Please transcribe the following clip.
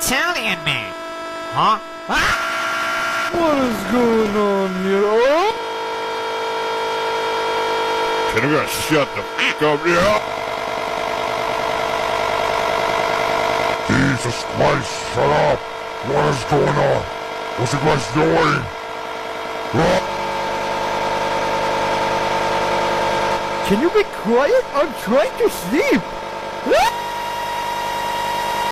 Italian man. Huh? Ah! What is going on here? Oh! Can you guys shut the f*** up here? Jesus Christ, shut up! What is going on? What's you guys doing? Can you be quiet? I'm trying to sleep.